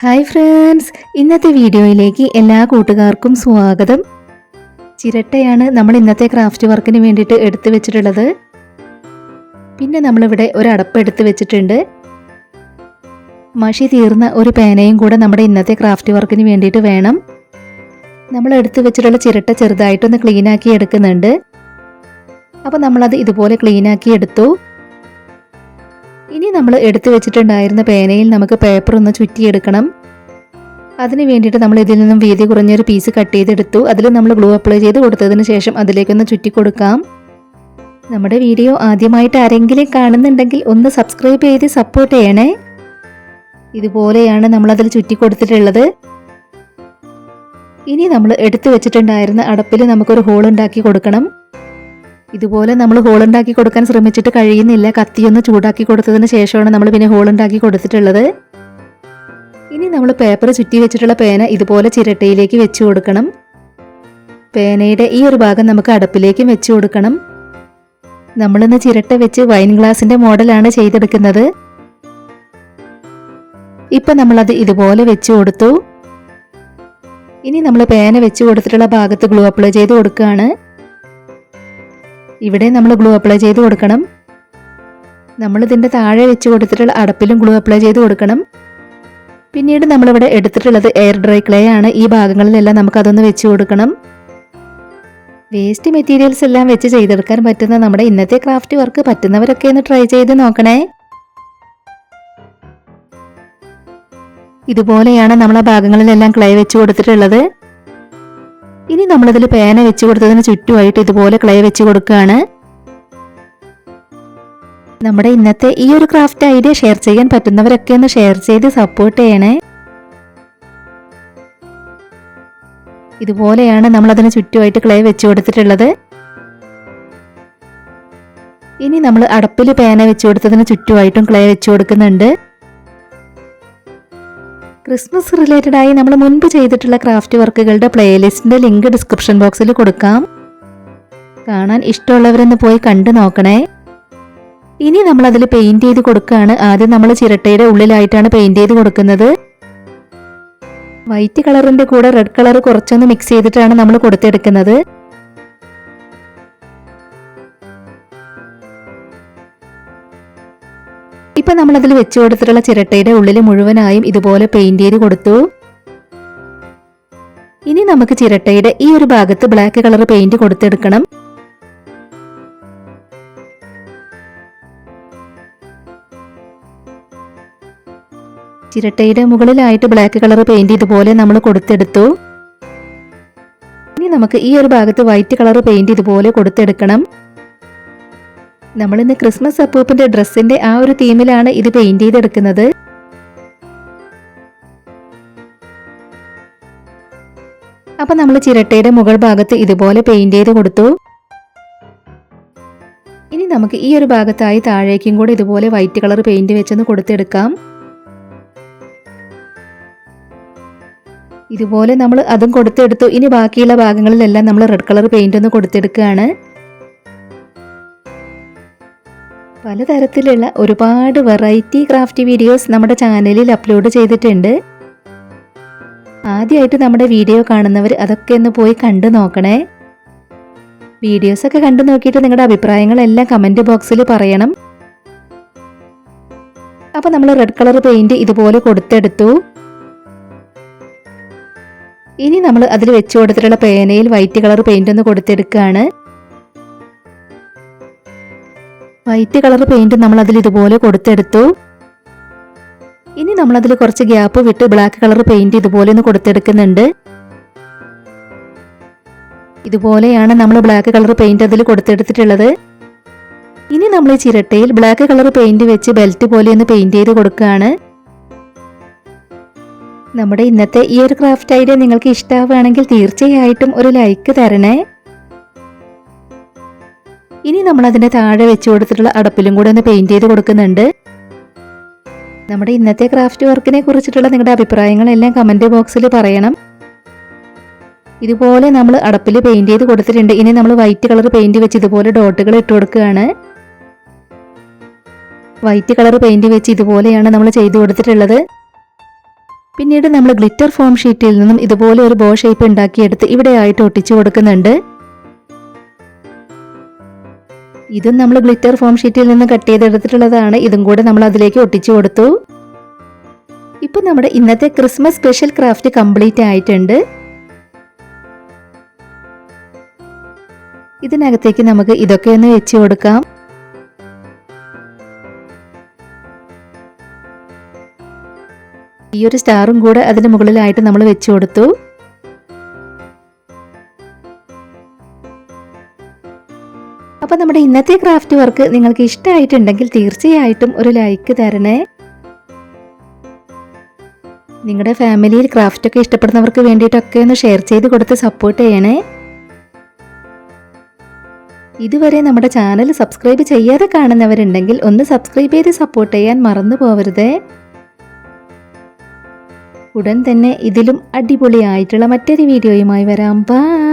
Hi friends, ഇന്നത്തെ വീഡിയോയിലേക്ക് എല്ലാ കൂട്ടുകാർക്കും സ്വാഗതം. ചിരട്ടയാണ് നമ്മൾ ഇന്നത്തെ ക്രാഫ്റ്റ് വർക്കിന് വേണ്ടിയിട്ട് എടുത്തു വെച്ചിട്ടുള്ളത്. പിന്നെ നമ്മളിവിടെ ഒരു അടപ്പ് എടുത്ത് വെച്ചിട്ടുണ്ട്. മഷി തീർന്ന ഒരു പേനയും കൂടെ നമ്മുടെ ഇന്നത്തെ ക്രാഫ്റ്റ് വർക്കിന് വേണ്ടിയിട്ട് വേണം. നമ്മൾ എടുത്തു വെച്ചിട്ടുള്ള ചിരട്ട ചെറുതായിട്ടൊന്ന് ക്ലീനാക്കി എടുക്കുന്നുണ്ട്. അപ്പോൾ നമ്മളത് ഇതുപോലെ ക്ലീനാക്കി എടുത്തു. ഇനി നമ്മൾ എടുത്തു വെച്ചിട്ടുണ്ടായിരുന്ന പേനയിൽ നമുക്ക് പേപ്പർ ഒന്ന് ചുറ്റിയെടുക്കണം. അതിന് വേണ്ടിയിട്ട് നമ്മൾ ഇതിൽ നിന്നും വീതി കുറഞ്ഞൊരു പീസ് കട്ട് ചെയ്തെടുത്തു. അതിൽ നമ്മൾ ഗ്ലൂ അപ്ലൈ ചെയ്ത് കൊടുത്തതിന് ശേഷം അതിലേക്കൊന്ന് ചുറ്റി കൊടുക്കാം. നമ്മുടെ വീഡിയോ ആദ്യമായിട്ട് ആരെങ്കിലും കാണുന്നുണ്ടെങ്കിൽ ഒന്ന് സബ്സ്ക്രൈബ് ചെയ്ത് സപ്പോർട്ട് ചെയ്യണേ. ഇതുപോലെയാണ് നമ്മളതിൽ ചുറ്റി കൊടുത്തിട്ടുള്ളത്. ഇനി നമ്മൾ എടുത്തു വെച്ചിട്ടുണ്ടായിരുന്ന അടപ്പിൽ നമുക്കൊരു ഹോൾ ഉണ്ടാക്കി കൊടുക്കണം. ഇതുപോലെ നമ്മൾ ഹോൾ ഉണ്ടാക്കി കൊടുക്കാൻ ശ്രമിച്ചിട്ട് കഴിയുന്നില്ല. കത്തിയൊന്ന് ചൂടാക്കി കൊടുത്തതിന് ശേഷമാണ് നമ്മൾ പിന്നെ ഹോൾ ഉണ്ടാക്കി കൊടുത്തിട്ടുള്ളത്. ഇനി നമ്മൾ പേപ്പർ ചുറ്റി വെച്ചിട്ടുള്ള പേന ഇതുപോലെ ചിരട്ടയിലേക്ക് വെച്ച് കൊടുക്കണം. പേനയുടെ ഈ ഒരു ഭാഗം നമുക്ക് അടപ്പിലേക്കും വെച്ച് കൊടുക്കണം. നമ്മളിന്ന് ചിരട്ട വെച്ച് വൈൻ ഗ്ലാസിന്റെ മോഡലാണ് ചെയ്തെടുക്കുന്നത്. ഇപ്പം നമ്മളത് ഇതുപോലെ വെച്ച് കൊടുത്തു. ഇനി നമ്മൾ പേന വെച്ച് കൊടുത്തിട്ടുള്ള ഭാഗത്ത് ഗ്ലൂ അപ്ലൈ ചെയ്ത് കൊടുക്കുകയാണ്. ഇവിടെ നമ്മൾ ഗ്ലൂ അപ്ലൈ ചെയ്ത് കൊടുക്കണം. നമ്മളിതിൻ്റെ താഴെ വെച്ച് കൊടുത്തിട്ടുള്ള അടപ്പിലും ഗ്ലൂ അപ്ലൈ ചെയ്ത് കൊടുക്കണം. പിന്നീട് നമ്മളിവിടെ എടുത്തിട്ടുള്ളത് എയർ ഡ്രൈ ക്ലേ ആണ്. ഈ ഭാഗങ്ങളിലെല്ലാം നമുക്കതൊന്ന് വെച്ച് കൊടുക്കണം. വേസ്റ്റ് മെറ്റീരിയൽസ് എല്ലാം വെച്ച് ചെയ്തെടുക്കാൻ പറ്റുന്ന നമ്മുടെ ഇന്നത്തെ ക്രാഫ്റ്റ് വർക്ക് പറ്റുന്നവരൊക്കെ ഒന്ന് ട്രൈ ചെയ്ത് നോക്കണേ. ഇതുപോലെയാണ് നമ്മൾ ആ ഭാഗങ്ങളിലെല്ലാം ക്ലേ വെച്ച് കൊടുത്തിട്ടുള്ളത്. ഇനി നമ്മളിതിൽ പേന വെച്ച് കൊടുത്തതിന് ചുറ്റുമായിട്ട് ഇതുപോലെ ക്ലേ വെച്ച് കൊടുക്കുകയാണ്. നമ്മുടെ ഇന്നത്തെ ഈ ഒരു ക്രാഫ്റ്റ് ഐഡിയ ഷെയർ ചെയ്യാൻ പറ്റുന്നവരൊക്കെ ഒന്ന് ഷെയർ ചെയ്ത് സപ്പോർട്ട് ചെയ്യണേ. ഇതുപോലെയാണ് നമ്മൾ അതിന് ചുറ്റുമായിട്ട് ക്ലേ വെച്ച് കൊടുത്തിട്ടുള്ളത്. ഇനി നമ്മൾ അടപ്പിൽ പേന വെച്ച് കൊടുത്തതിന് ചുറ്റുമായിട്ടും ക്ലേ വെച്ച് കൊടുക്കുന്നുണ്ട്. ക്രിസ്മസ് റിലേറ്റഡ് ആയി നമ്മൾ മുൻപ് ചെയ്തിട്ടുള്ള ക്രാഫ്റ്റ് വർക്കുകളുടെ പ്ലേലിസ്റ്റിന്റെ ലിങ്ക് ഡിസ്ക്രിപ്ഷൻ ബോക്സിൽ കൊടുക്കാം. കാണാൻ ഇഷ്ടമുള്ളവരൊന്ന് പോയി കണ്ടു നോക്കണേ. ഇനി നമ്മൾ അതിൽ പെയിന്റ് ചെയ്ത് കൊടുക്കുകയാണ്. ആദ്യം നമ്മൾ ചിരട്ടയുടെ ഉള്ളിലായിട്ടാണ് പെയിന്റ് ചെയ്ത് കൊടുക്കുന്നത്. വൈറ്റ് കളറിന്റെ കൂടെ റെഡ് കളർ കുറച്ചൊന്ന് മിക്സ് ചെയ്തിട്ടാണ് നമ്മൾ കൊടുത്തെടുക്കുന്നത്. ഇപ്പൊ നമ്മൾ അതിൽ വെച്ച് കൊടുത്തിട്ടുള്ള ചിരട്ടയുടെ ഉള്ളിൽ മുഴുവനായും ഇതുപോലെ പെയിന്റ് ചെയ്ത് കൊടുത്തു. ഇനി നമുക്ക് ചിരട്ടയുടെ ഈ ഒരു ഭാഗത്ത് ബ്ലാക്ക് കളർ പെയിന്റ് കൊടുത്തെടുക്കണം. ചിരട്ടയുടെ മുകളിലായിട്ട് ബ്ലാക്ക് കളർ പെയിന്റ് ഇതുപോലെ നമ്മൾ കൊടുത്തെടുത്തു. ഇനി നമുക്ക് ഈ ഒരു ഭാഗത്ത് വൈറ്റ് കളർ പെയിന്റ് ഇതുപോലെ കൊടുത്തെടുക്കണം. നമ്മളിന്ന് ക്രിസ്മസ് അപ്പൂപ്പന്റെ ഡ്രസ്സിന്റെ ആ ഒരു തീമിലാണ് ഇത് പെയിന്റ് ചെയ്തെടുക്കുന്നത്. അപ്പൊ നമ്മൾ ചിരട്ടയുടെ മുകൾ ഭാഗത്ത് ഇതുപോലെ പെയിന്റ് ചെയ്ത് കൊടുത്തു. ഇനി നമുക്ക് ഈ ഒരു ഭാഗത്തായി താഴേക്കും കൂടെ ഇതുപോലെ വൈറ്റ് കളർ പെയിന്റ് വെച്ചൊന്ന് കൊടുത്തെടുക്കാം. ഇതുപോലെ നമ്മൾ അതും കൊടുത്തെടുത്തു. ഇനി ബാക്കിയുള്ള ഭാഗങ്ങളിലെല്ലാം നമ്മൾ റെഡ് കളർ പെയിന്റ് ഒന്ന് കൊടുത്തെടുക്കുകയാണ്. പലതരത്തിലുള്ള ഒരുപാട് വെറൈറ്റി ക്രാഫ്റ്റ് വീഡിയോസ് നമ്മുടെ ചാനലിൽ അപ്ലോഡ് ചെയ്തിട്ടുണ്ട്. ആദ്യമായിട്ട് നമ്മുടെ വീഡിയോ കാണുന്നവർ അതൊക്കെ ഒന്ന് പോയി കണ്ടു നോക്കണേ. വീഡിയോസൊക്കെ കണ്ടു നോക്കിയിട്ട് നിങ്ങളുടെ അഭിപ്രായങ്ങളെല്ലാം കമന്റ് ബോക്സിൽ പറയണം. അപ്പോൾ നമ്മൾ റെഡ് കളർ പെയിന്റ് ഇതുപോലെ കൊടുത്തെടുത്തു. ഇനി നമ്മൾ അതിൽ വെച്ച് കൊടുത്തിട്ടുള്ള പേനയിൽ വൈറ്റ് കളർ പെയിന്റ് ഒന്ന് കൊടുത്തെടുക്കുകയാണ്. വൈറ്റ് കളർ പെയിന്റ് നമ്മൾ അതിൽ ഇതുപോലെ കൊടുത്തെടുത്തു. ഇനി നമ്മൾ അതിൽ കുറച്ച് ഗ്യാപ്പ് വിട്ട് ബ്ലാക്ക് കളർ പെയിന്റ് ഇതുപോലെ ഒന്ന് കൊടുത്തെടുക്കുന്നുണ്ട്. ഇതുപോലെയാണ് നമ്മൾ ബ്ലാക്ക് കളർ പെയിന്റ് അതിൽ കൊടുത്തെടുത്തിട്ടുള്ളത്. ഇനി നമ്മൾ ഈ ചിരട്ടയിൽ ബ്ലാക്ക് കളർ പെയിന്റ് വെച്ച് ബെൽറ്റ് പോലെ ഒന്ന് പെയിന്റ് ചെയ്ത് കൊടുക്കുകയാണ്. നമ്മുടെ ഇന്നത്തെ ഈ ഒരു ക്രാഫ്റ്റ് ഐഡിയ നിങ്ങൾക്ക് ഇഷ്ടമാവുകയാണെങ്കിൽ തീർച്ചയായിട്ടും ഒരു ലൈക്ക് തരണേ. ഇനി നമ്മൾ അതിന്റെ താഴെ വെച്ച് കൊടുത്തിട്ടുള്ള അടപ്പിലും കൂടെ ഒന്ന് പെയിന്റ് ചെയ്ത് കൊടുക്കുന്നുണ്ട്. നമ്മുടെ ഇന്നത്തെ ക്രാഫ്റ്റ് വർക്കിനെ കുറിച്ചിട്ടുള്ള നിങ്ങളുടെ അഭിപ്രായങ്ങളെല്ലാം കമന്റ് ബോക്സിൽ പറയണം. ഇതുപോലെ നമ്മൾ അടപ്പിൽ പെയിന്റ് ചെയ്ത് കൊടുത്തിട്ടുണ്ട്. ഇനി നമ്മൾ വൈറ്റ് കളർ പെയിന്റ് വെച്ച് ഇതുപോലെ ഡോട്ടുകൾ ഇട്ട് കൊടുക്കുകയാണ്. വൈറ്റ് കളർ പെയിന്റ് വെച്ച് ഇതുപോലെയാണ് നമ്മൾ ചെയ്തു കൊടുത്തിട്ടുള്ളത്. പിന്നീട് നമ്മൾ ഗ്ലിറ്റർ ഫോം ഷീറ്റിൽ നിന്നും ഇതുപോലെ ഒരു ബോ ഷേപ്പ് ഉണ്ടാക്കിയെടുത്ത് ഇവിടെയായിട്ട് ഒട്ടിച്ചു കൊടുക്കുന്നുണ്ട്. ഇതും നമ്മൾ ഗ്ലിറ്റർ ഫോം ഷീറ്റിൽ നിന്ന് കട്ട് ചെയ്തെടുത്തിട്ടുള്ളതാണ്. ഇതും കൂടെ നമ്മൾ അതിലേക്ക് ഒട്ടിച്ചു കൊടുത്തു. ഇപ്പൊ നമ്മുടെ ഇന്നത്തെ ക്രിസ്മസ് സ്പെഷ്യൽ ക്രാഫ്റ്റ് കംപ്ലീറ്റ് ആയിട്ടുണ്ട്. ഇതിനകത്തേക്ക് നമുക്ക് ഇതൊക്കെ ഒന്ന് വെച്ച് കൊടുക്കാം. ഈ ഒരു സ്റ്റാറും കൂടെ അതിന് മുകളിലായിട്ട് നമ്മൾ വെച്ച് കൊടുത്തു. അപ്പൊ നമ്മുടെ ഇന്നത്തെ ക്രാഫ്റ്റ് വർക്ക് നിങ്ങൾക്ക് ഇഷ്ടമായിട്ടുണ്ടെങ്കിൽ തീർച്ചയായിട്ടും ഒരു ലൈക്ക് തരണേ. നിങ്ങളുടെ ഫാമിലിയിൽ ക്രാഫ്റ്റ് ഒക്കെ ഇഷ്ടപ്പെടുന്നവർക്ക് വേണ്ടിയിട്ടൊക്കെ ഒന്ന് ഷെയർ ചെയ്ത് കൊടുത്ത് സപ്പോർട്ട് ചെയ്യണേ. ഇതുവരെ നമ്മുടെ ചാനൽ സബ്സ്ക്രൈബ് ചെയ്യാതെ കാണുന്നവരുണ്ടെങ്കിൽ ഒന്ന് സബ്സ്ക്രൈബ് ചെയ്ത് സപ്പോർട്ട് ചെയ്യാൻ മറന്നു പോവരുതേ. ഉടൻ തന്നെ ഇതിലും അടിപൊളിയായിട്ടുള്ള മറ്റൊരു വീഡിയോയുമായി വരാം. ബൈ.